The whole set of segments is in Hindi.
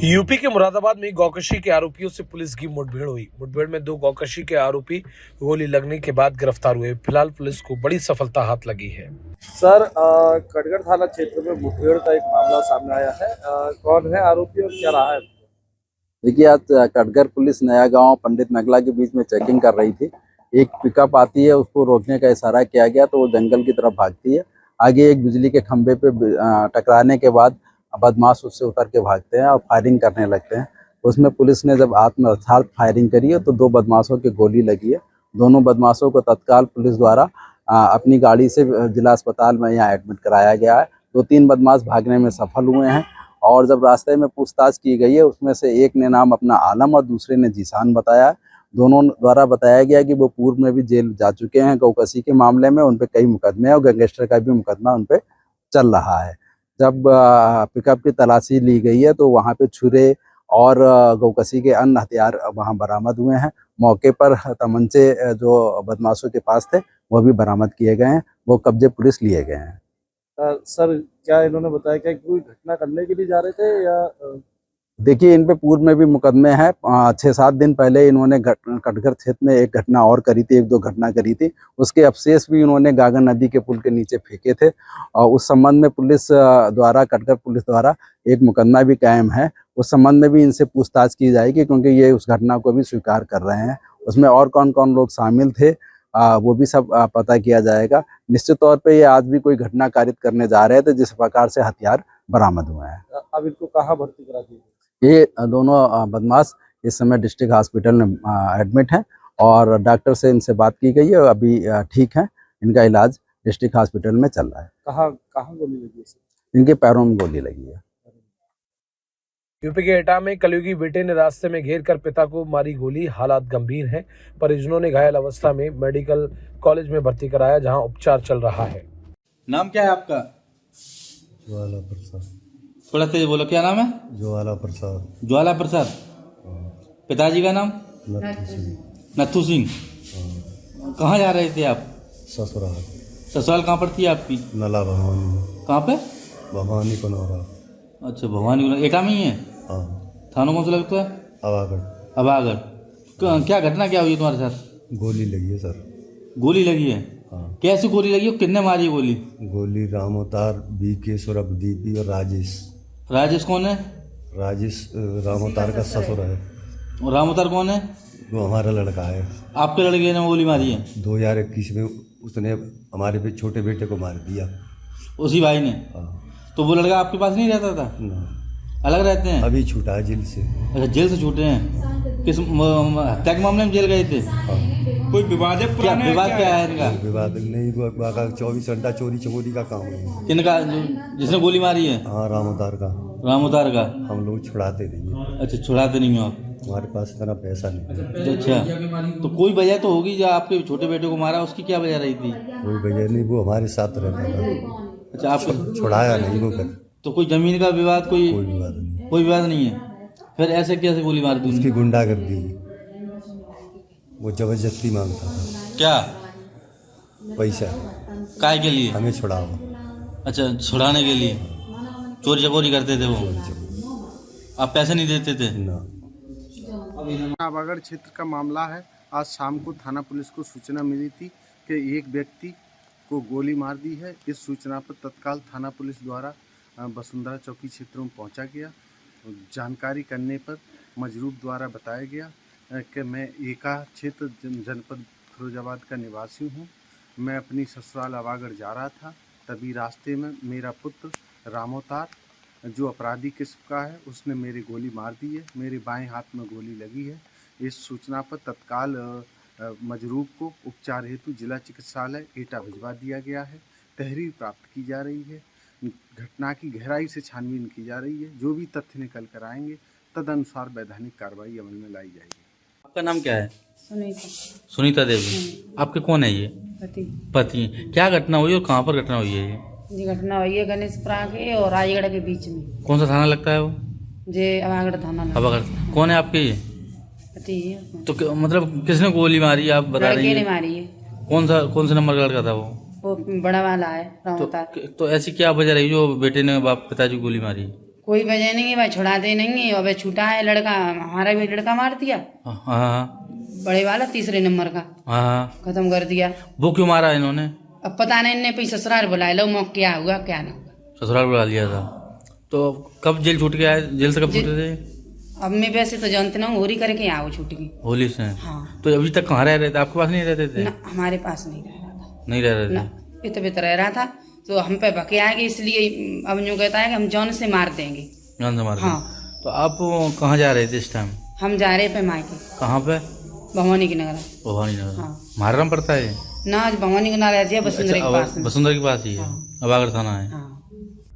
यूपी के मुरादाबाद में गौकशी के आरोपियों से पुलिस की मुठभेड़ हुई। मुठभेड़ में 2 गौकशी के आरोपी गोली लगने के बाद गिरफ्तार हुए। फिलहाल पुलिस को बड़ी सफलता हाथ लगी है। सर, कटघर थाना क्षेत्र में मुठभेड़ का एक मामला सामने आया है। कौन है आरोपी और क्या रहा है? देखिए, आज कटघर पुलिस नया गांव पंडित नगला के बीच में चेकिंग कर रही थी। एक पिकअप आती है, उसको रोकने का इशारा किया गया तो वो जंगल की तरफ भागती है। आगे एक बिजली के खंभे पे टकराने के बाद बदमाश उससे उतर के भागते हैं और फायरिंग करने लगते हैं। उसमें पुलिस ने जब आत्मरक्षार्थ फायरिंग करी है तो 2 बदमाशों की गोली लगी है। दोनों बदमाशों को तत्काल पुलिस द्वारा अपनी गाड़ी से जिला अस्पताल में यहाँ एडमिट कराया गया है। 2-3 बदमाश भागने में सफल हुए हैं और जब रास्ते में पूछताछ की गई है उसमें से एक ने नाम अपना आलम और दूसरे ने जीशान बताया है। दोनों द्वारा बताया गया कि वो पूर्व में भी जेल जा चुके हैं गौकशी के मामले में। उन पे कई मुकदमे और गैंगस्टर का भी मुकदमा उन पे चल रहा है। जब पिकअप की तलाशी ली गई है तो वहाँ पे छुरे और गौकशी के अन्य हथियार वहाँ बरामद हुए हैं। मौके पर तमंचे जो बदमाशों के पास थे वो भी बरामद किए गए हैं। वो कब्जे पुलिस लिए गए हैं। सर, क्या इन्होंने बताया क्या कोई घटना करने के लिए जा रहे थे या? देखिए, इन पे पूर्व में भी मुकदमे हैं। 6-7 दिन पहले इन्होंने कटघर क्षेत्र में एक घटना और करी थी, 1-2 घटना करी थी। उसके अवशेष भी इन्होंने गागर नदी के पुल के नीचे फेंके थे और उस संबंध में पुलिस द्वारा कटघर पुलिस द्वारा एक मुकदमा भी कायम है। उस संबंध में भी इनसे पूछताछ की जाएगी क्योंकि ये उस घटना को भी स्वीकार कर रहे हैं। उसमें और कौन कौन लोग शामिल थे वो भी सब पता किया जाएगा। निश्चित तौर पे ये आज भी कोई घटना कारित करने जा रहे थे जिस प्रकार से हथियार बरामद हुए हैं। अब इनको कहाँ भर्ती करा दिए? ये दोनों बदमाश इस समय डिस्ट्रिक्ट हॉस्पिटल में एडमिट हैं और डॉक्टर से इनसे बात की गई है। अभी ठीक हैं। इनका इलाज डिस्ट्रिक्ट हॉस्पिटल में चल रहा है। कहाँ कहाँ गोली लगी है? इनके पैरों में गोली लगी है। यूपी के एटा में कलयुगी बेटे ने रास्ते में घेर कर पिता को मारी गोली। हालात गंभीर हैं। परिजनों ने घायल अवस्था में मेडिकल कॉलेज में भर्ती कराया जहां उपचार चल रहा है। नाम क्या है आपका? ज्वाला प्रसाद। थोड़ा तेज बोलो, क्या नाम है? ज्वाला प्रसाद। ज्वाला प्रसाद। पिताजी का नाम? नथु सिंह। नथु सिंह। कहाँ जा रहे थे आप? ससुराल। ससुराल कहाँ पड़ती है आपकी? नला भवानी। कहाँ पे? भवानी कनौरा। अच्छा, भवानी एटा में ही है। हाँ। थाना कौन सा लगता है? अवागढ़। अबागढ़। क्या घटना क्या हुई है तुम्हारे साथ? गोली लगी है सर। गोली लगी है? हाँ। कैसी गोली लगी है? कितने मारी है गोली? गोली राम अवतार, बीके, सुरभदीपी और राजेश। राजेश कौन है? राजेश राम अवतार का ससुर है। और राम अवतार कौन है? वो हमारा लड़का है। आपके लड़के ने गोली मारी है? 2021 में उसने हमारे छोटे बेटे को मार दिया। उसी भाई ने? हाँ। तो वो लड़का आपके पास नहीं रहता था? ना। अलग रहते हैं? अभी छूटा है जेल से। अच्छा, जेल से छूटे हैं। किस हत्या के मामले में जेल गए थे? हाँ। कोई विवाद है? क्या विवाद क्या है इनका? विवाद नहीं, वो 24 घंटा चोरी चमोरी का काम है। किनका? जिसने गोली मारी है? हाँ, राम अवतार का। राम अवतार का? हम लोग छुड़ाते नहीं। अच्छा, छुड़ाते नहीं हो आप? हमारे पास इतना पैसा नहीं है। अच्छा, तो कोई वजह तो होगी जो आपके छोटे बेटे को मारा, उसकी क्या वजह रही थी? कोई वजह नहीं, वो हमारे साथ रहता था। अच्छा, आपको छुड़ाया नहीं वो कर। तो कोई जमीन का विवाद? कोई विवाद नहीं। कोई विवाद नहीं है? फिर ऐसे कैसे गोली मार दी? उसकी गुंडागर्दी, वो जबरदस्ती मांगता था। क्या पैसा? काय के लिए? हमें छुड़ाओ। अच्छा, छुड़ाने के लिए चोरी चकोरी करते थे वो? आप पैसे नहीं देते थे? ना। अवागढ़ क्षेत्र का मामला है। आज शाम को थाना पुलिस को सूचना मिली थी कि एक व्यक्ति को गोली मार दी है। इस सूचना पर तत्काल थाना पुलिस द्वारा वसुंधरा चौकी क्षेत्र में पहुंचा गया। जानकारी करने पर मजरूब द्वारा बताया गया कि मैं एका क्षेत्र जनपद फिरोजाबाद का निवासी हूं। मैं अपनी ससुराल अवागढ़ जा रहा था, तभी रास्ते में मेरा पुत्र राम अवतार, जो अपराधी किस्म का है, उसने मेरी गोली मार दी है। मेरे बाएं हाथ में गोली लगी है। इस सूचना पर तत्काल मजरूब को उपचार हेतु जिला चिकित्सालय एटा भिजवा दिया गया है। तहरीर प्राप्त की जा रही है। घटना की गहराई से छानबीन की जा रही है। जो भी तथ्य निकल कर आएंगे तदनुसार वैधानिक कार्रवाई अमल में लाई जाएगी। आपका नाम क्या है? सुनीता। सुनीता देवी। आपके कौन है ये? पति। पति। क्या घटना हुई और कहाँ पर घटना हुई है ये घटना हुई है गणेशपुरा के और राजगढ़ के बीच में। कौन सा थाना लगता है वो? जे अवागढ़ थाना लगता है। अवागढ़। कौन है आपके ये? पति है। तो मतलब किसने गोली मारी आप बता रही लड़के ने हैं? मारी है। कौन से नंबर का लड़का था वो? वो बड़ा वाला है राम अवतार। तो ऐसी क्या वजह रही जो बेटे ने बाप पिताजी को गोली मारी? कोई वजह नहीं है भाई, छुड़ाते नहीं है। अब छूटा है लड़का, हमारा भी लड़का मार दिया। हाँ हाँ बड़े वाला 3 नंबर का हाँ। खत्म कर दिया। वो क्यों मारा इन्होंने? अब पता नहीं, इनने पैसे ससुराल बुलाए लो, मौका क्या हुआ क्या ना हुआ। ससुराल बुला लिया था। तो कब जेल छूट के आए? जेल से कब छूटे थे? अब मैं वैसे तो जानते ना हूँ, होली करके यहाँ वो छूट गई। होली से? हाँ। तो अभी तक कहाँ रह रहे थे? आपके पास नहीं रहते थे? ना, हमारे पास नहीं रह रहा था। नहीं रह रहे ना, थे? इत रह रहा था तो हम पे भके आएंगे, इसलिए अब यूँ कहता है कि हम जान से मार देंगे। जान से मार देंगे। हाँ। तो आप कहाँ जा रहे थे इस टाइम? हम जा रहे पे मायके। कहाँ पे? भवानी की नगर। भवानी नगर। हाँ। महाराम पड़ता है? ना, आज भवानी को ना रह जाए, वसुंधरा के पास में। वसुंधरा के पास ही है। अबागर थाना है। हाँ।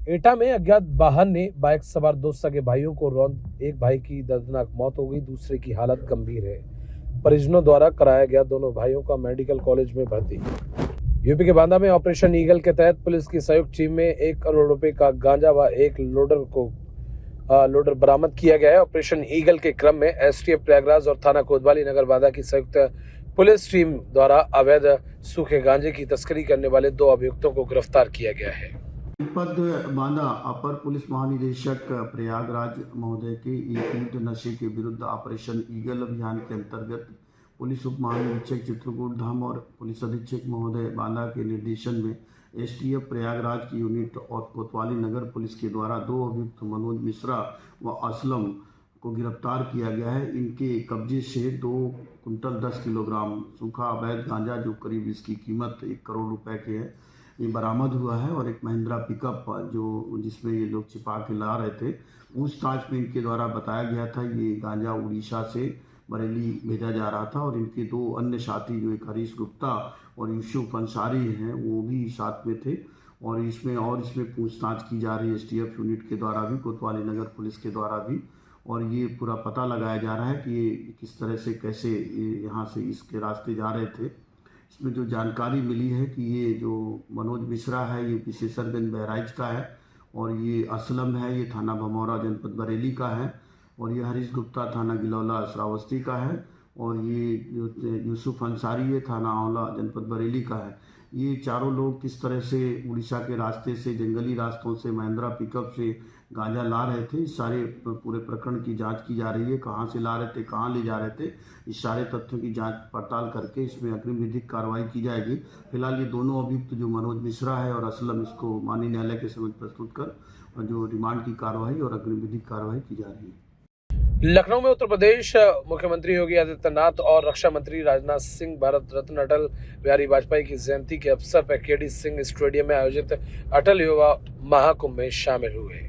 एटा में अज्ञात वाहन ने बाइक सवार 2 सगे भाइयों को रौंद, एक भाई की दर्दनाक मौत हो गई, दूसरे की हालत गंभीर है। परिजनों द्वारा कराया गया दोनों भाइयों का मेडिकल कॉलेज में भर्ती। यूपी के बांदा में ऑपरेशन ईगल के तहत पुलिस की संयुक्त टीम में 1 करोड़ रुपए का गांजा व एक लोडर बरामद किया गया है। ऑपरेशन ईगल के क्रम में एसटीएफ प्रयागराज और थाना कोतवाली नगर बांदा की संयुक्त पुलिस टीम द्वारा अवैध सूखे गांजे की तस्करी करने वाले 2 अभियुक्तों को गिरफ्तार किया गया है। पद बांदा अपर पुलिस महानिदेशक प्रयागराज महोदय के एक युद्ध नशे के विरुद्ध ऑपरेशन ईगल अभियान के अंतर्गत पुलिस उप महानिरीक्षक चित्रकूट धाम और पुलिस अधीक्षक महोदय बांदा के निर्देशन में एसटीएफ प्रयागराज की यूनिट और कोतवाली नगर पुलिस के द्वारा 2 अभियुक्त मनोज मिश्रा व असलम को गिरफ्तार किया गया है। इनके कब्जे से 2 कुंटल 10 किलोग्राम सूखा अवैध गांजा, जो करीब इसकी कीमत 1 करोड़ रुपए की है, ये बरामद हुआ है। और एक महिंद्रा पिकअप जिसमें ये लोग छिपा के ला रहे थे। पूछताछ में इनके द्वारा बताया गया था ये गांजा उड़ीसा से बरेली भेजा जा रहा था और इनके 2 अन्य साथी, जो एक हरीश गुप्ता और यूसुफ अंसारी हैं, वो भी साथ में थे। और इसमें पूछताछ की जा रही है एसटीएफ यूनिट के द्वारा भी, कोतवाली नगर पुलिस के द्वारा भी। और ये पूरा पता लगाया जा रहा है कि ये किस तरह से कैसे यहाँ से इसके रास्ते जा रहे थे। इसमें जो जानकारी मिली है कि ये जो मनोज मिश्रा है ये विशेषरगंज बहराइच का है और ये असलम है ये थाना भमौरा जनपद बरेली का है और ये हरीश गुप्ता थाना गिलौला श्रावस्ती का है और ये जो यूसुफ अंसारी है थाना आंवला जनपद बरेली का है। ये चारों लोग किस तरह से उड़ीसा के रास्ते से, जंगली रास्तों से महिंद्रा पिकअप से गांजा ला रहे थे, इस सारे पूरे प्रकरण की जांच की जा रही है। कहाँ से ला रहे थे, कहाँ ले जा रहे थे, इस सारे तथ्यों की जांच पड़ताल करके इसमें अग्रिम विधिक कार्रवाई की जाएगी। फिलहाल ये दोनों अभियुक्त जो मनोज मिश्रा है और असलम, इसको माननीय न्यायालय के समक्ष प्रस्तुत कर जो रिमांड की कार्रवाई और अग्रिम विधिक कार्रवाई की जा रही है। लखनऊ में उत्तर प्रदेश मुख्यमंत्री योगी आदित्यनाथ और रक्षा मंत्री राजनाथ सिंह भारत रत्न अटल बिहारी वाजपेयी की जयंती के अवसर पर केडी सिंह स्टेडियम में आयोजित अटल युवा महाकुंभ में शामिल हुए।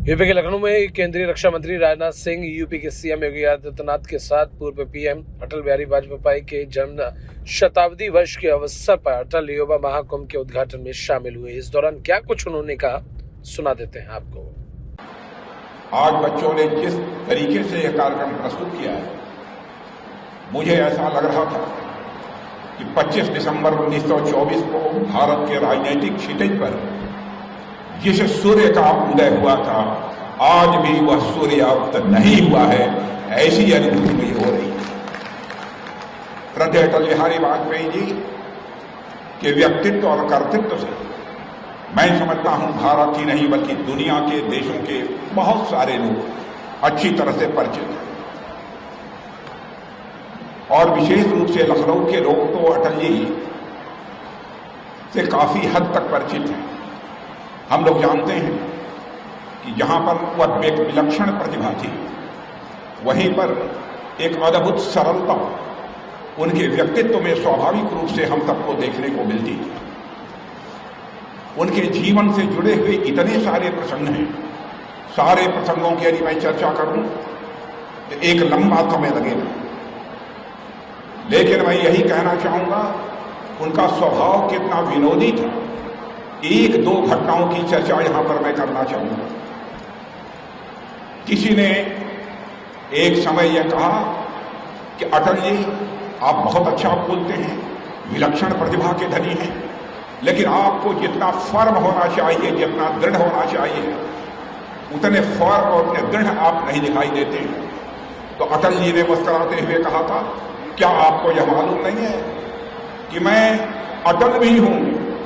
यूपी के लखनऊ में केंद्रीय रक्षा मंत्री राजनाथ सिंह यूपी के सीएम योगी आदित्यनाथ के साथ पूर्व पीएम अटल बिहारी वाजपेयी के जन्म शताब्दी वर्ष के अवसर पर अटल युवा महाकुंभ के उद्घाटन में शामिल हुए। इस दौरान क्या कुछ उन्होंने कहा, सुना देते हैं आपको। आज बच्चों ने जिस तरीके से यह कार्यक्रम प्रस्तुत किया है, मुझे ऐसा लग रहा था कि 25 दिसंबर 1924 को भारत के राजनीतिक क्षितिज पर जिस सूर्य का उदय हुआ था, आज भी वह सूर्यास्त नहीं हुआ है, ऐसी अनुभूति मुझे हो रही है। श्रद्धेय अटल बिहारी वाजपेयी जी के व्यक्तित्व और कर्तृत्व से मैं समझता हूं भारत ही नहीं बल्कि दुनिया के देशों के बहुत सारे लोग अच्छी तरह से परिचित हैं और विशेष रूप से लखनऊ के लोग तो अटल जी से काफी हद तक परिचित हैं। हम लोग जानते हैं कि जहां पर वह एक विलक्षण प्रतिभा थी, वहीं पर एक अद्भुत सरलता उनके व्यक्तित्व में स्वाभाविक रूप से हम सबको देखने को मिलती थी। उनके जीवन से जुड़े हुए इतने सारे प्रसंग हैं, सारे प्रसंगों की यदि मैं चर्चा करूं तो एक लंबा समय लगेगा, लेकिन मैं यही कहना चाहूंगा उनका स्वभाव कितना विनोदी था। 1-2 घटनाओं की चर्चा यहां पर मैं करना चाहूंगा। किसी ने एक समय यह कहा कि अटल जी आप बहुत अच्छा बोलते हैं, विलक्षण प्रतिभा के धनी हैं, लेकिन आपको जितना फर्म होना चाहिए, जितना दृढ़ होना चाहिए, उतने फर्म और उतने दृढ़ आप नहीं दिखाई देते हैं। तो अटल जी ने मुस्कुराते हुए कहा था, क्या आपको यह मालूम नहीं है कि मैं अटल भी हूं,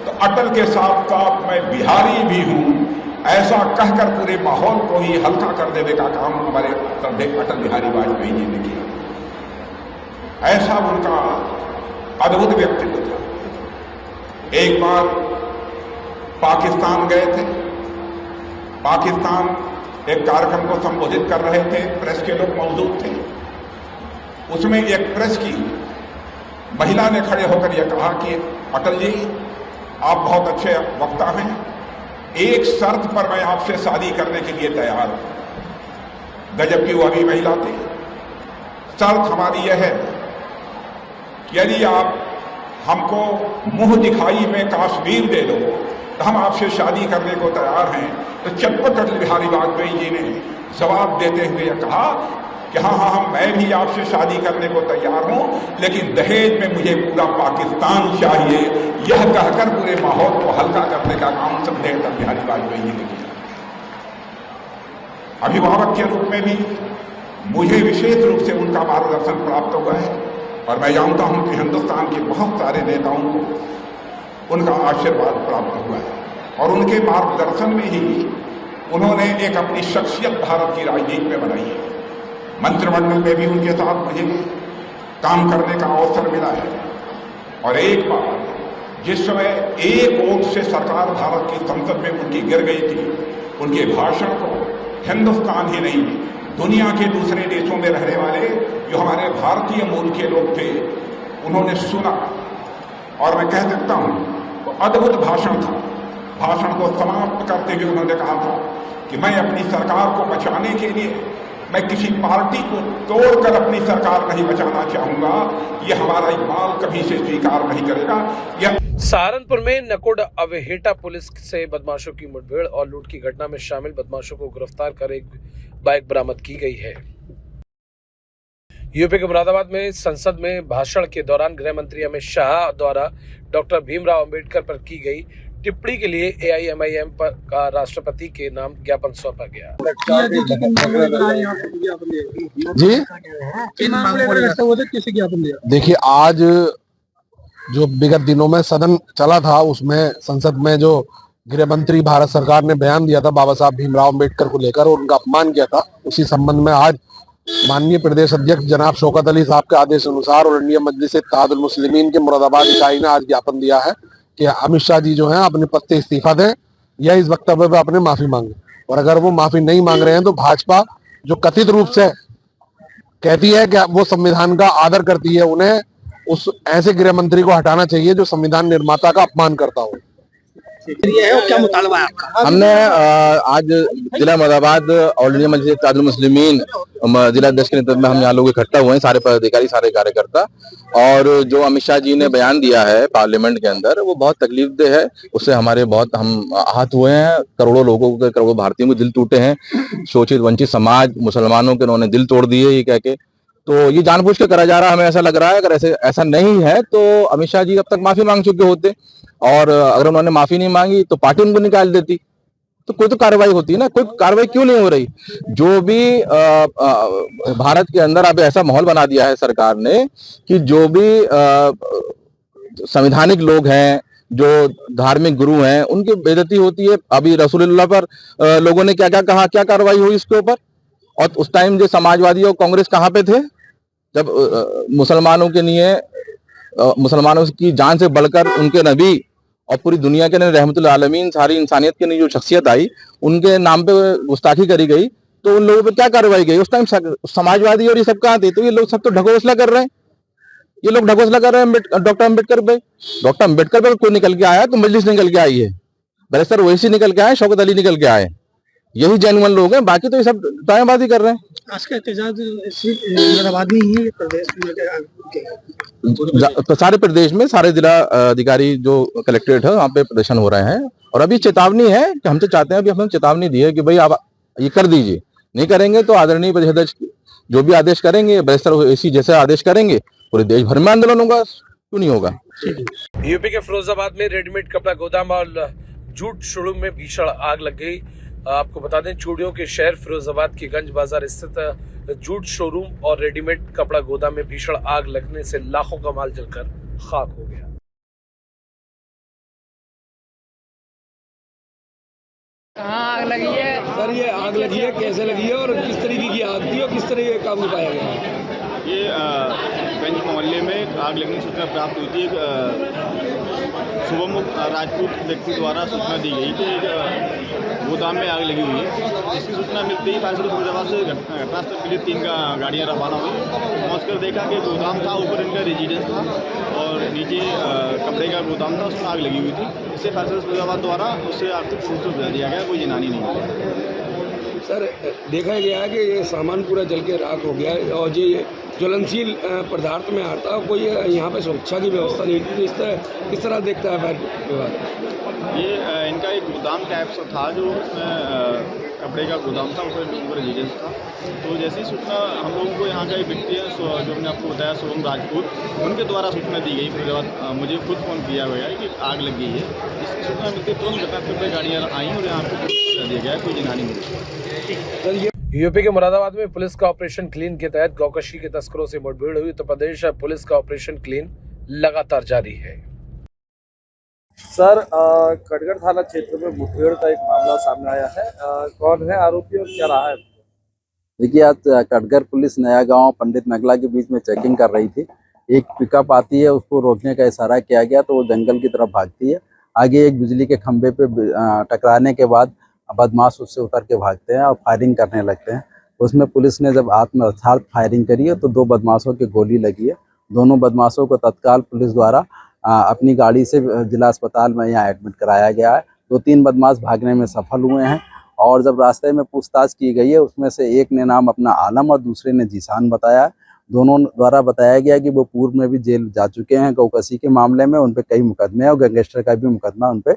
तो अटल के साथ साथ मैं बिहारी भी हूं, ऐसा कहकर पूरे माहौल को ही हल्का कर देने का काम हमारे अटल बिहारी वाजपेयी जी ने किया। ऐसा उनका अद्भुत व्यक्तित्व था। एक बार पाकिस्तान गए थे, पाकिस्तान एक कार्यक्रम को संबोधित कर रहे थे, प्रेस के लोग मौजूद थे। उसमें एक प्रेस की महिला ने खड़े होकर यह कहा कि अटल जी, आप बहुत अच्छे वक्ता हैं, एक शर्त पर मैं आपसे शादी करने के लिए तैयार हूं। गजब की वो अभी महिला थी। शर्त हमारी यह है कि यदि आप हमको मुंह दिखाई में कश्मीर दे दो तो हम आपसे शादी करने को तैयार हैं। तो चटपट अटल बिहारी वाजपेयी जी ने जवाब देते हुए कहा कि हाँ, मैं भी आपसे शादी करने को तैयार हूं, लेकिन दहेज में मुझे पूरा पाकिस्तान चाहिए। यह कहकर पूरे माहौल को हल्का करने का काम श्रद्धेय अटल बिहारी वाजपेयी जी ने किया। अभिभावक के रूप में भी मुझे विशेष रूप से उनका मार्गदर्शन प्राप्त हुआ है और मैं जानता हूं कि हिंदुस्तान के बहुत सारे नेताओं को उनका आशीर्वाद प्राप्त हुआ है और उनके मार्गदर्शन में ही उन्होंने एक अपनी शख्सियत भारत की राजनीति में बनाई है। मंत्रिमंडल में भी उनके साथ मुझे काम करने का अवसर मिला है और एक बार जिस समय एक वोट से सरकार भारत की संसद में उनकी गिर गई थी, उनके भाषण को हिंदुस्तान ही नहीं दुनिया के दूसरे देशों में रहने वाले जो हमारे भारतीय मूल के लोग थे, उन्होंने सुना और मैं कह सकता हूं वो अद्भुत भाषण था। भाषण को समाप्त करते हुए उन्होंने कहा था कि मैं अपनी सरकार को बचाने के लिए मैं किसी पार्टी को तोड़कर अपनी सरकार नहीं बचाना चाहूंगा, यह हमारा इकबाल कभी से स्वीकार नहीं करेगा। यह सहारनपुर में नकुड़ अवेहेटा पुलिस से बदमाशों की मुठभेड़ और लूट की घटना में शामिल बदमाशों को गिरफ्तार कर एक बाइक बरामद की गई है। यूपी के मुरादाबाद में संसद में भाषण के दौरान गृह मंत्री अमित शाह द्वारा डॉक्टर भीमराव अंबेडकर पर की गई टिप्पणी के लिए AIMIM पर का राष्ट्रपति के नाम ज्ञापन सौंपा गया। जी देखिए, आज जो विगत दिनों में सदन चला था उसमें संसद में जो गृह मंत्री भारत सरकार ने बयान दिया था बाबा साहब भीमराव अंबेडकर को लेकर और उनका अपमान किया था, उसी संबंध में आज माननीय प्रदेश अध्यक्ष जनाब शौकत अली साहब के आदेश अनुसार और इंडिया मजलिस इत्तेहादुल मुस्लिमीन के मुरादाबाद इकाई ने आज ज्ञापन दिया है कि अमित शाह जी जो हैं अपने पद से इस्तीफा दें या इस वक्तव्य पर अपने माफी मांगे। और अगर वो माफी नहीं मांग रहे हैं तो भाजपा जो कथित रूप से कहती है कि वो संविधान का आदर करती है, उन्हें उस ऐसे गृह मंत्री को हटाना चाहिए जो संविधान निर्माता का अपमान करता हो। क्या मुतालबा है आपका? हमने आज जिला मुरादाबाद और इंडिया मजलिस इत्तेहादुल मुस्लिमीन जिला अध्यक्ष के नेतृत्व में हम यहाँ लोग इकट्ठा हुए हैं, सारे पदाधिकारी, सारे कार्यकर्ता। और जो अमित शाह जी ने बयान दिया है पार्लियामेंट के अंदर, वो बहुत तकलीफदेह है। उससे हमारे बहुत हम आहत हुए हैं। करोड़ों लोगों के, करोड़ों भारतीयों के दिल टूटे हैं। शोषित वंचित समाज, मुसलमानों के उन्होंने दिल तोड़ दिए ये कह के। तो ये जानबूझ के करा जा रहा है, हमें ऐसा लग रहा है। अगर ऐसा नहीं है तो अमित शाह जी अब तक माफी मांग चुके होते और अगर उन्होंने माफी नहीं मांगी तो पार्टी उनको निकाल देती, तो कोई तो कार्रवाई होती है ना। कोई कार्रवाई क्यों नहीं हो रही? जो भी भारत के अंदर अब ऐसा माहौल बना दिया है सरकार ने कि जो भी संवैधानिक लोग हैं, जो धार्मिक गुरु हैं, उनकी बेइज्जती होती है। अभी रसूलुल्लाह पर लोगों ने क्या क्या कहा, क्या कार्रवाई हुई इसके ऊपर? और उस टाइम जो समाजवादी और कांग्रेस कहाँ पे थे जब मुसलमानों के लिए, मुसलमानों की जान से बढ़कर उनके नबी और पूरी दुनिया के रहमतुल आलमीन, सारी इंसानियत के लिए जो शख्सियत आई, उनके नाम पे गुस्ताखी करी गई, तो उन लोगों पे क्या कार्रवाई गई? उस टाइम समाजवादी और ये सब कहाँ थे? तो ये लोग सब तो ढकोसला कर रहे हैं। ये लोग ढकोसला कर रहे हैं डॉक्टर अम्बेडकर पे। डॉक्टर अम्बेडकर पे कोई निकल के आया तो मजलिस निकल के आई है, बैरिस्टर ओवैसी निकल के आए, शौकत अली निकल के आए, यही जेन्युइन लोग हैं। बाकी तो ये सब टाइमबाजी कर रहे हैं। आज का एहतजाज मुरादाबाद में ही प्रदेश में, सारे प्रदेश में सारे जिला अधिकारी जो कलेक्ट्रेट है वहाँ पे प्रदर्शन हो रहे हैं। और अभी चेतावनी है कि हमसे चाहते हैं, अभी हमने चेतावनी दी है कि भाई आप ये कर दीजिए, नहीं करेंगे तो आदरणीय प्रदेश अध्यक्ष जो भी आदेश करेंगे, बैरिस्टर ओवैसी जैसे आदेश करेंगे, पूरे देश भर में आंदोलन होगा। क्यों नहीं होगा? यूपी के फिरोजाबाद में रेडीमेड कपड़ा गोदाम और जूट शोरूम में भीषण आग लग गई। आपको बता दें, चूड़ियों के शहर फिरोजाबाद के गंज बाजार स्थित जूट शोरूम और रेडीमेड कपड़ा गोदाम में भीषण आग लगने से लाखों का माल जलकर खाक हो गया। कहाँ आग लगी है? सर ये आग लगी है, कैसे लगी है और किस तरीके की आग थी और किस तरह ये काम निभाया गया? ये गंज मोहल्ले में आग लगने की सूचना प्राप्त हुई थी। एक शुभम राजपूत व्यक्ति द्वारा सूचना दी गई कि एक गोदाम में आग लगी हुई है। इसकी सूचना मिलते ही फायर सर्विस फरीदाबाद से घटनास्थल के लिए 3 गाड़ियाँ रवाना हुई। पहुँचकर देखा कि गोदाम था, ऊपर इनका रेजिडेंस था और नीचे कपड़े का गोदाम था, उसमें आग लगी हुई थी। इससे फायर सर्विस फरीदाबाद द्वारा उससे आर्थिक रूप से बुझा दिया गया, कोई जिनानी नहीं हुआ। सर देखा गया है कि ये सामान पूरा जल के राख हो गया है और ये ज्वलनशील पदार्थ में आता, कोई यहाँ पे सुरक्षा की व्यवस्था नहीं थी। इस तरह किस तरह देखता है फायर विभाग? ये इनका एक गोदाम टाइप सा था, जो उसमें कपड़े का गोदाम था, ऊपर रेजिडेंस था। तो जैसी सूचना हम लोगों को यहाँ का एक व्यक्ति है जो हमने आपको बताया शुभम राजपूत, उनके द्वारा सूचना दी गई। फिर मुझे खुद फ़ोन किया गया है कि आग लग गई है। इसकी सूचना मिलती तुरंत घटनास्थल पर गाड़ियाँ आई और यहाँ पर दिया गया, कोई जिनानी नहीं। यूपी के मुरादाबाद में पुलिस का ऑपरेशन क्लीन के तहत गौकशी के तस्करों से मुठभेड़ हुई। उत्तर प्रदेश पुलिस का ऑपरेशन क्लीन लगातार जारी है। सर कटघर थाना क्षेत्र में मुठभेड़ का एक मामला सामने आया है। कौन है आरोपी और क्या रहा है? देखिए, आज कटघर पुलिस नया गांव पंडित नगला के बीच में चेकिंग कर रही थी। एक पिकअप आती है, उसको रोकने का इशारा किया गया तो वो जंगल की तरफ भागती है। आगे एक बिजली के खंभे पे टकराने के बाद बदमाश उससे उतर के भागते हैं और फायरिंग करने लगते हैं। उसमें पुलिस ने जब आत्मरक्षा फायरिंग करी है तो 2 बदमाशों की गोली लगी है। दोनों बदमाशों को तत्काल पुलिस द्वारा अपनी गाड़ी से जिला अस्पताल में यहाँ एडमिट कराया गया है। 2-3 बदमाश भागने में सफल हुए हैं और जब रास्ते में पूछताछ की गई है उसमें से एक ने नाम अपना आलम और दूसरे ने जीशान बताया है। दोनों द्वारा बताया गया कि वो पूर्व में भी जेल जा चुके हैं गौकशी के मामले में। उन पर कई मुकदमे और गैंगस्टर का भी मुकदमा उन पर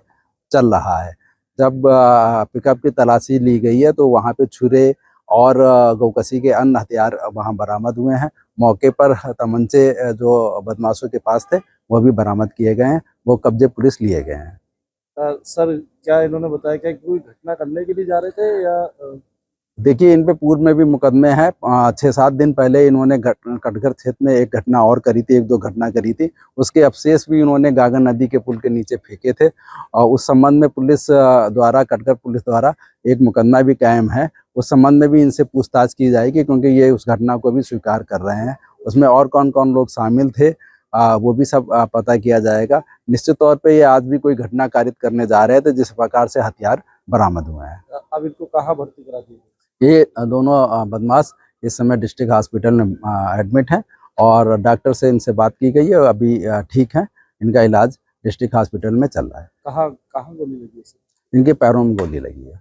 चल रहा है। जब पिकअप की तलाशी ली गई है तो वहाँ पे छुरे और गौकशी के अन्य हथियार वहाँ बरामद हुए हैं। मौके पर तमंचे जो बदमाशों के पास थे वो भी बरामद किए गए हैं, वो कब्जे पुलिस लिए गए हैं। सर क्या इन्होंने बताया क्या कोई घटना करने के लिए जा रहे थे या? देखिए, इन पे पूर्व में भी मुकदमे हैं। 6-7 दिन पहले इन्होंने कटघर क्षेत्र में एक घटना और करी थी, 1-2 घटना करी थी। उसके अवशेष भी इन्होंने गागर नदी के पुल के नीचे फेंके थे और उस संबंध में पुलिस द्वारा कटघर पुलिस द्वारा एक मुकदमा भी कायम है। उस संबंध में भी इनसे पूछताछ की जाएगी क्योंकि ये उस घटना को भी स्वीकार कर रहे हैं। उसमें और कौन कौन लोग शामिल थे वो भी सब पता किया जाएगा। निश्चित तौर पे ये आज भी कोई घटना कारित करने जा रहे थे जिस प्रकार से हथियार बरामद हुए हैं। अब इनको कहाँ भर्ती करा दिए? ये दोनों बदमाश इस समय डिस्ट्रिक्ट हॉस्पिटल में एडमिट हैं और डॉक्टर से इनसे बात की गई है, अभी ठीक हैं। इनका इलाज डिस्ट्रिक्ट हॉस्पिटल में चल रहा है। कहाँ गोली लगी है? इनके पैरों में गोली लगी है।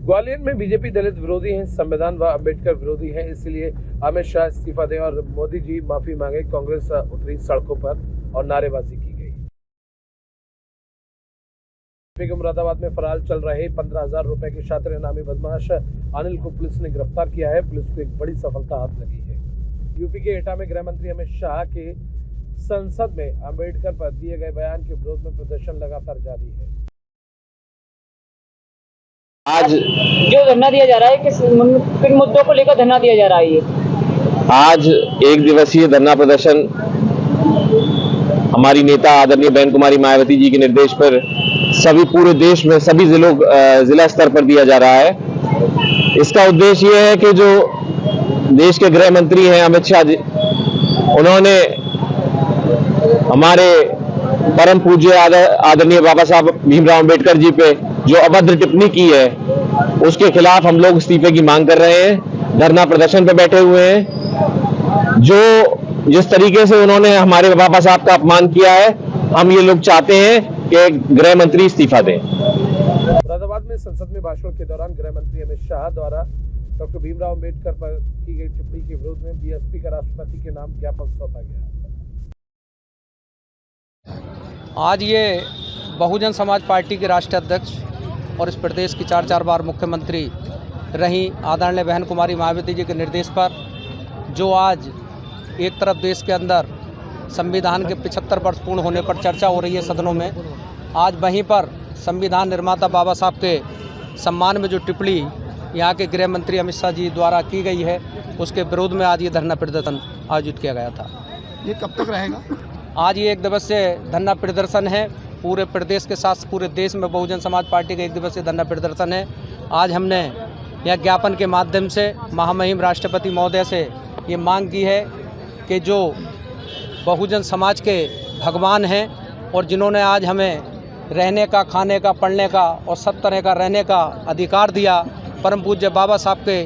ग्वालियर में बीजेपी दलित विरोधी हैं, संविधान व अम्बेडकर विरोधी हैं, इसलिए अमित शाह इस्तीफा दें और मोदी जी माफी मांगे। कांग्रेस उतरी सड़कों पर और नारेबाजी की गई। के मुरादाबाद में फरार चल रहे 15,000 रुपए के छात्र इनामी बदमाश अनिल को पुलिस ने गिरफ्तार किया है। पुलिस को एक बड़ी सफलता हाथ लगी है। यूपी के एटा में गृह मंत्री अमित शाह के संसद में अम्बेडकर पर दिए गए बयान के विरोध में प्रदर्शन लगातार जारी है। आज जो धरना दिया जा रहा है किन मुद्दों को लेकर धरना दिया जा रहा है? आज 1 दिवसीय धरना प्रदर्शन हमारी नेता आदरणीय बहन कुमारी मायावती जी के निर्देश पर सभी पूरे देश में सभी जिला स्तर पर दिया जा रहा है। इसका उद्देश्य ये है कि जो देश के गृह मंत्री हैं अमित शाह जी, उन्होंने हमारे परम पूज्य आदरणीय बाबा साहब भीमराव अम्बेडकर जी पे जो अभद्र टिप्पणी की है उसके खिलाफ हम लोग इस्तीफे की मांग कर रहे हैं। धरना प्रदर्शन पे बैठे हुए हैं। जिस तरीके से उन्होंने हमारे बाबा साहब का अपमान किया है, हम ये लोग चाहते हैं कि गृह मंत्री इस्तीफा दें। मुरादाबाद में संसद में भाषण के दौरान गृह मंत्री अमित शाह द्वारा डॉक्टर भीमराव अम्बेडकर पर की गई टिप्पणी के विरोध में बीएसपी का राष्ट्रपति के नाम ज्ञापन सौंपा गया। आज ये बहुजन समाज पार्टी के राष्ट्रीय अध्यक्ष और इस प्रदेश की 4 बार मुख्यमंत्री रही आदरणीय बहन कुमारी मायावती जी के निर्देश पर जो आज एक तरफ देश के अंदर संविधान के 75 वर्ष पूर्ण होने पर चर्चा हो रही है सदनों में, आज वहीं पर संविधान निर्माता बाबा साहब के सम्मान में जो टिप्पणी यहाँ के गृह मंत्री अमित शाह जी द्वारा की गई है उसके विरोध में आज ये धरना प्रदर्शन आयोजित किया गया था। ये कब तक रहेगा? आज ये 1 दिवसीय धरना प्रदर्शन है पूरे प्रदेश के साथ पूरे देश में बहुजन समाज पार्टी का 1 दिवसीय धरना प्रदर्शन है। आज हमने यह ज्ञापन के माध्यम से महामहिम राष्ट्रपति महोदय से ये मांग की है कि जो बहुजन समाज के भगवान हैं और जिन्होंने आज हमें रहने का, खाने का, पढ़ने का और सब तरह का रहने का अधिकार दिया, परम पूज्य बाबा साहब के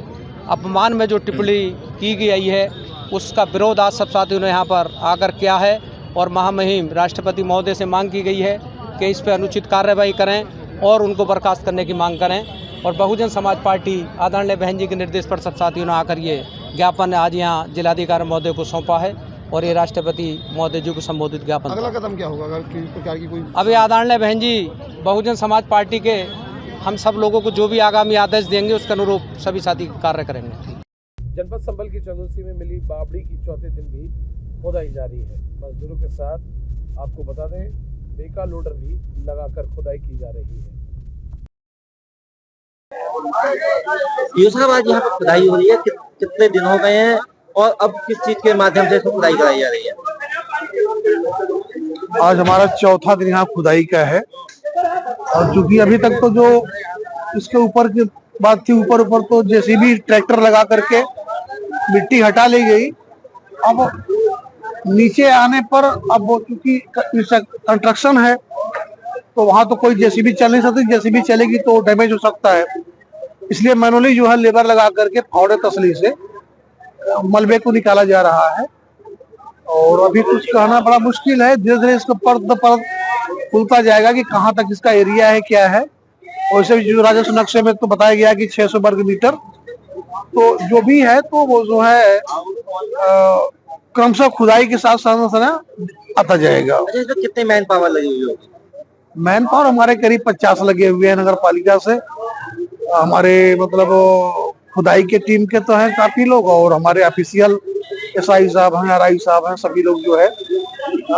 अपमान में जो टिप्पणी की गई है उसका विरोध आज सब साथियों ने यहाँ पर आकर किया है और महामहिम राष्ट्रपति महोदय से मांग की गई है कि इस पर अनुचित कार्रवाई करें और उनको बर्खास्त करने की मांग करें। और बहुजन समाज पार्टी आदरणीय बहन जी के निर्देश पर सब साथियों ने आकर ये ज्ञापन आज यहाँ जिलाधिकारी महोदय को सौंपा है और ये राष्ट्रपति महोदय जी को संबोधित ज्ञापन। अगला कदम क्या होगा अगर किसी प्रकार की कोई? अभी आदरणीय बहन जी बहुजन समाज पार्टी के हम सब लोगों को जो भी आगामी आदेश देंगे उसके अनुरूप सभी साथी कार्य करेंगे। जनपद संभल की चंदोसी में मिली बावड़ी की चौथे दिन भी खुदाई जारी है। मजदूरों के साथ आपको बता दें बेका लोडर भी लगाकर खुदाई की जा रही है। साहब आज यहाँ पर खुदाई हो रही है, कितने दिन हो गए हैं और अब किस चीज के माध्यम से खुदाई कराई जा रही है? आज हमारा चौथा दिन यहाँ खुदाई का है और चूंकि अभी तक तो जो इसके ऊपर की बात थी, ऊपर तो जेसीबी ट्रैक्टर लगा करके मिट्टी हटा ली गई। अब नीचे आने पर अब चूंकि कंस्ट्रक्शन है तो वहां तो कोई जेसीबी चल नहीं सकती, जेसीबी चलेगी तो डैमेज हो सकता है, इसलिए मैनुअली जो है लेबर लगा करके फावड़े तसली से मलबे को निकाला जा रहा है। और अभी कुछ कहना बड़ा मुश्किल है, धीरे धीरे इसको परत खुलता जाएगा कि कहाँ तक इसका एरिया है, क्या है। वैसे भी जो राजस्व नक्शे में तो बताया गया कि 600 वर्ग मीटर, तो जो भी है तो वो जो है क्रमशः खुदाई के साथ साथ आता जाएगा। अच्छा, इसमें कितने मैन पावर लगी हुई होगी? मैन पावर हमारे करीब 50 लगे हुए हैं नगर पालिका से। हमारे मतलब खुदाई के टीम के तो हैं काफी लोग और हमारे ऑफिशियल एसआई साहब हैं, आरआई साहब हैं, सभी लोग जो है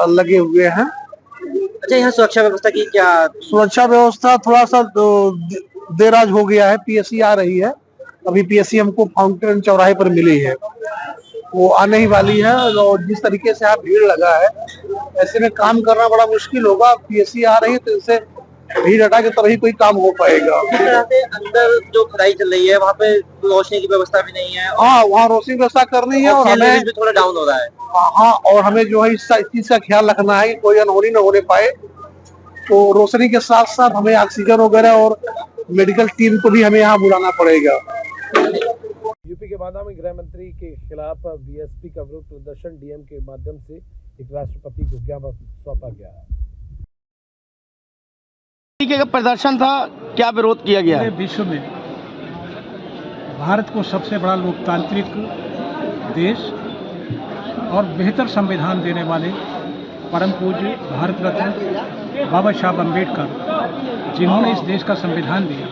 लगे हुए हैं। अच्छा, यहाँ सुरक्षा व्यवस्था की क्या? सुरक्षा व्यवस्था थोड़ा सा देराज हो गया है, पीएससी आ रही है। अभी पीएससी हमको फाउंटेन चौराहे पर मिली है, वो आने ही वाली है। और जिस तरीके से यहाँ भीड़ लगा है ऐसे में काम करना बड़ा मुश्किल होगा। पीएससी आ रही है तो इससे भीड़ हटा के तभी कोई काम हो पाएगा। अंदर जो खुदाई चल रही है वहाँ पे रोशनी की व्यवस्था भी नहीं है? हाँ, वहाँ रोशनी व्यवस्था करनी है और हमें भी थोड़ा डाउन हो रहा है। हाँ, और हमें जो है इस चीज का ख्याल रखना है कि कोई अनहोनी न होने पाए। तो रोशनी के साथ साथ हमें ऑक्सीजन वगैरह और मेडिकल टीम को भी हमें यहाँ बुलाना पड़ेगा। यूपी के बांदा में गृह मंत्री के खिलाफ बीएसपी का विरोध प्रदर्शन डीएम के माध्यम से एक राष्ट्रपति को ज्ञापन सौंपा गया है। का प्रदर्शन था, क्या विरोध किया गया? विश्व में भारत को सबसे बड़ा लोकतांत्रिक देश और बेहतर संविधान देने वाले परम पूज्य भारत रत्न बाबा साहब अम्बेडकर, जिन्होंने इस देश का संविधान दिया,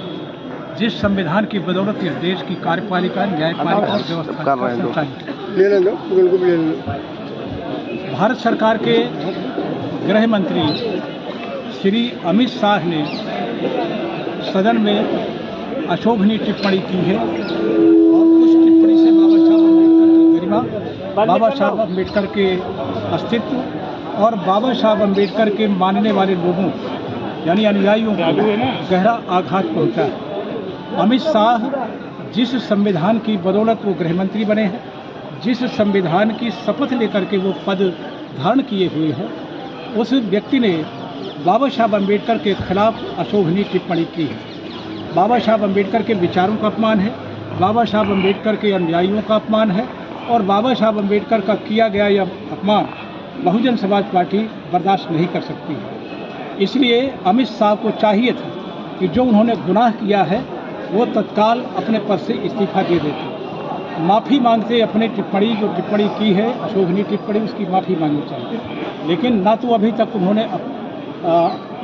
जिस संविधान की बदौलत इस देश की कार्यपालिका, न्यायपालिका व्यवस्था भारत सरकार के गृह मंत्री श्री अमित शाह ने सदन में अशोभनीय टिप्पणी की है और उस टिप्पणी से बाबा साहब अम्बेडकर की गरिमा, बाबा साहब अम्बेडकर के अस्तित्व और बाबा साहब अम्बेडकर के मानने वाले लोगों यानी अनुयायियों को गहरा आघात पहुंचा है। अमित शाह जिस संविधान की बदौलत वो गृह मंत्री बने हैं, जिस संविधान की शपथ लेकर के वो पद धारण किए हुए हैं, उस व्यक्ति ने बाबा साहब अम्बेडकर के खिलाफ अशोभनीय टिप्पणी की है। बाबा साहब अम्बेडकर के विचारों का अपमान है, बाबा साहब अम्बेडकर के अनुयायियों का अपमान है और बाबा साहब अम्बेडकर का किया गया यह अपमान बहुजन समाज पार्टी बर्दाश्त नहीं कर सकती है। इसलिए अमित शाह को चाहिए था कि जो उन्होंने गुनाह किया है वो तत्काल अपने पद से इस्तीफा दे देते, माफ़ी मांगते, अपने जो टिप्पणी की है अशोभनीय टिप्पणी, उसकी माफ़ी मांगनी चाहिए। लेकिन ना तो अभी तक उन्होंने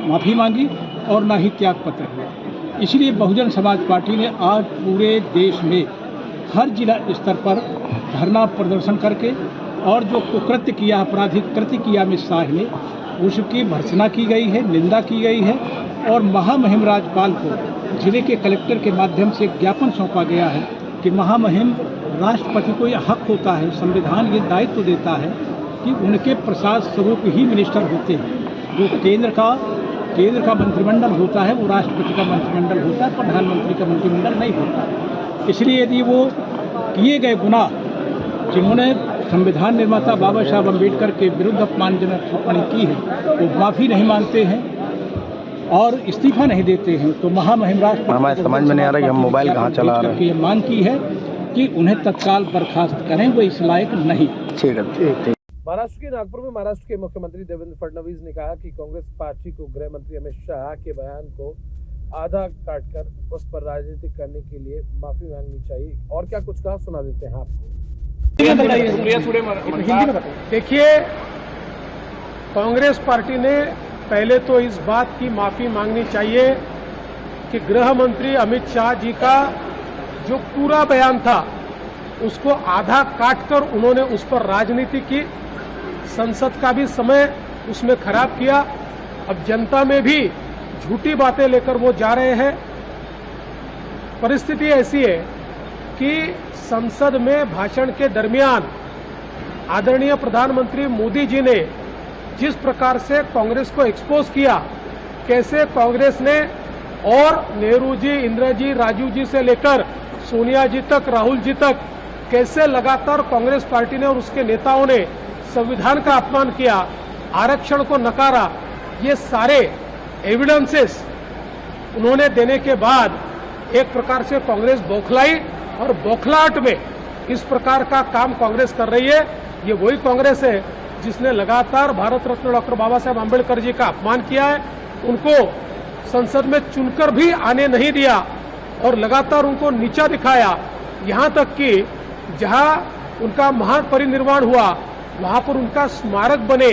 माफ़ी मांगी और ना ही त्याग पत्र दिया। इसलिए बहुजन समाज पार्टी ने आज पूरे देश में हर जिला स्तर पर धरना प्रदर्शन करके और जो कुकृत्य किया, आपराधिक कृत्य किया अमित शाह ने, उसकी भर्त्सना की गई है, निंदा की गई है और महामहिम राज्यपाल को जिले के कलेक्टर के माध्यम से ज्ञापन सौंपा गया है कि महामहिम राष्ट्रपति को यह हक होता है, संविधान ये दायित्व देता है कि उनके प्रसाद स्वरूप ही मिनिस्टर होते हैं, जो केंद्र का केंद्र का मंत्रिमंडल होता है वो राष्ट्रपति का मंत्रिमंडल होता है, प्रधानमंत्री का मंत्रिमंडल नहीं होता। इसलिए यदि वो किए गए गुनाह जिन्होंने संविधान निर्माता बाबा साहब अम्बेडकर के विरुद्ध अपमानजनक टिप्पणी की है वो माफ़ी नहीं मांगते हैं और इस्तीफा नहीं देते हैं, तो महामहिम राष्ट्रपति हमारे समझ में नहीं आ रहा कि हम मोबाइल कहाँ चला रहे हैं। ये मांग की है कि उन्हें तत्काल बर्खास्त करें, वो इस लायक नहीं। ठीक है। महाराष्ट्र के नागपुर में महाराष्ट्र के मुख्यमंत्री देवेंद्र फडणवीस ने कहा कि कांग्रेस पार्टी को गृह मंत्री अमित शाह के बयान को आधा काटकर उस पर राजनीति करने के लिए माफी मांगनी चाहिए। और क्या कुछ कहा सुना देते हैं आपको। देखिए, कांग्रेस पार्टी ने पहले तो इस बात की माफी मांगनी चाहिए कि गृह मंत्री अमित शाह जी का जो पूरा बयान था उसको आधा काटकर उन्होंने उस पर राजनीति की, संसद का भी समय उसमें खराब किया। अब जनता में भी झूठी बातें लेकर वो जा रहे हैं। परिस्थिति ऐसी है कि संसद में भाषण के दरमियान आदरणीय प्रधानमंत्री मोदी जी ने जिस प्रकार से कांग्रेस को एक्सपोज किया, कैसे कांग्रेस ने और नेहरू जी, इंदिरा जी, राजीव जी से लेकर सोनिया जी तक, राहुल जी तक, कैसे लगातार कांग्रेस पार्टी ने और उसके नेताओं ने संविधान का अपमान किया, आरक्षण को नकारा, ये सारे एविडेंसेस उन्होंने देने के बाद एक प्रकार से कांग्रेस बौखलाई और बौखलाहट में इस प्रकार का काम कांग्रेस कर रही है। ये वही कांग्रेस है जिसने लगातार भारत रत्न डॉक्टर बाबा साहेब आम्बेडकर जी का अपमान किया है, उनको संसद में चुनकर भी आने नहीं दिया और लगातार उनको नीचा दिखाया। यहाँ तक कि जहाँ उनका महापरिनिर्वाण हुआ वहाँ पर उनका स्मारक बने,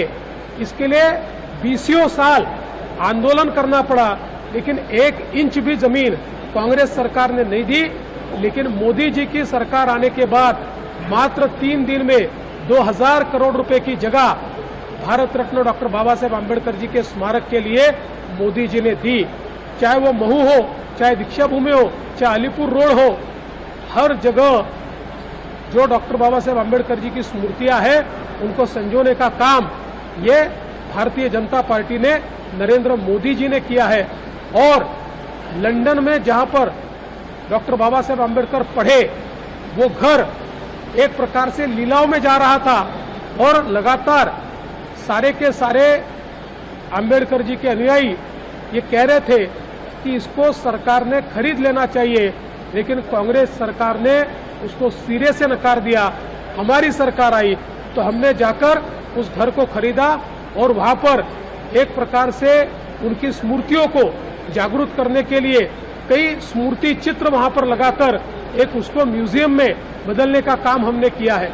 इसके लिए 20 साल आंदोलन करना पड़ा, लेकिन 1 इंच भी जमीन कांग्रेस सरकार ने नहीं दी। लेकिन मोदी जी की सरकार आने के बाद मात्र 3 दिन में 2000 करोड़ रुपए की जगह भारत रत्न डॉक्टर बाबा साहेब आम्बेडकर जी के स्मारक के लिए मोदी जी ने दी। चाहे वो महू हो, चाहे दीक्षा भूमि हो, चाहे अलीपुर रोड हो, हर जगह जो डॉक्टर बाबा साहेब आम्बेडकर जी की स्मृतियां हैं उनको संजोने का काम ये भारतीय जनता पार्टी ने, नरेंद्र मोदी जी ने किया है। और लंदन में जहां पर डॉक्टर बाबा साहेब आम्बेडकर पढ़े, वो घर एक प्रकार से लीलाओं में जा रहा था और लगातार सारे के सारे आम्बेडकर जी के अनुयायी ये कह रहे थे कि इसको सरकार ने खरीद लेना चाहिए, लेकिन कांग्रेस सरकार ने उसको सिरे से नकार दिया। हमारी सरकार आई तो हमने जाकर उस घर को खरीदा और वहां पर एक प्रकार से उनकी स्मृतियों को जागरूक करने के लिए कई स्मृति चित्र वहां पर लगाकर एक उसको म्यूजियम में बदलने का काम हमने किया है।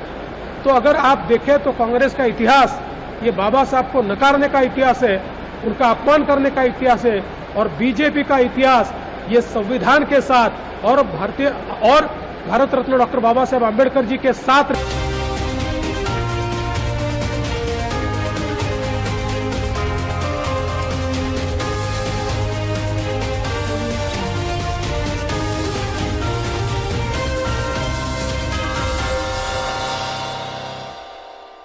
तो अगर आप देखें तो कांग्रेस का इतिहास ये बाबा साहब को नकारने का इतिहास है, उनका अपमान करने का इतिहास है, और बीजेपी का इतिहास ये संविधान के साथ और भारत रत्न डॉक्टर बाबा साहेब आम्बेडकर जी के साथ